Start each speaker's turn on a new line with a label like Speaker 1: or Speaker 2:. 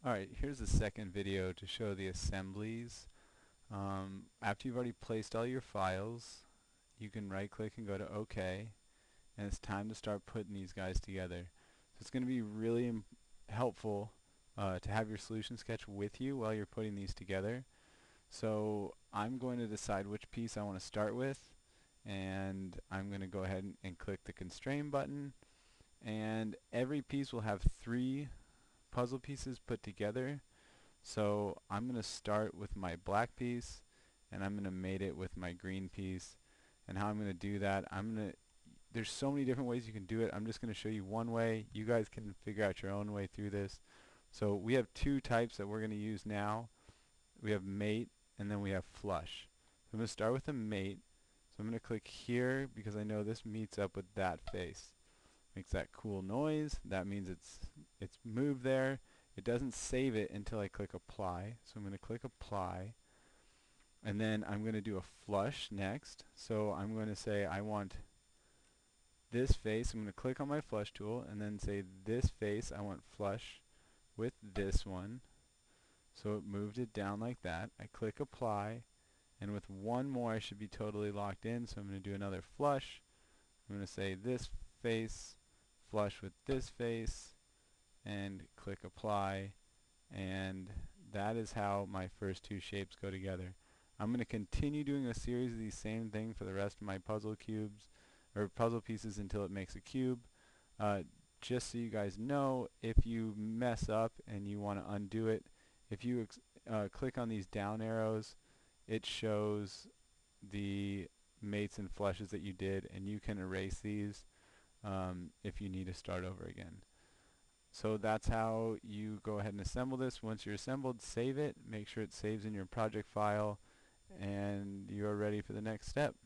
Speaker 1: Alright, here's the second video to show the assemblies. After you've already placed all your files, you can right click and go to OK, and it's time to start putting these guys together. So it's going to be really helpful to have your solution sketch with you while you're putting these together. So I'm going to decide which piece I want to start with, and I'm going to go ahead and click the constrain button, and every piece will have 3 puzzle pieces put together. So I'm going to start with my black piece, and I'm going to mate it with my green piece. And how I'm going to do that, there's so many different ways you can do it. I'm just going to show you one way. You guys can figure out your own way through this. So we have 2 types that we're going to use now. We have mate, and then we have flush. So I'm going to start with a mate. So I'm going to click here because I know this meets up with that face. Makes that cool noise. That means it's moved there. It doesn't save it until I click apply. So I'm going to click apply, and then I'm going to do a flush next. So I'm going to say I want this face. I'm going to click on my flush tool and then say this face I want flush with this one. So it moved it down like that. I click apply, and with one more I should be totally locked in. So I'm going to do another flush. I'm going to say this face flush with this face, and click apply, and that is how my first 2 shapes go together. I'm going to continue doing a series of these same thing for the rest of my puzzle cubes or puzzle pieces until it makes a cube. Just so you guys know, if you mess up and you want to undo it, if you click on these down arrows, it shows the mates and flushes that you did, and you can erase these if you need to start over again. So that's how you go ahead and assemble this. Once you're assembled, save it, make sure it saves in your project file, and you're ready for the next step.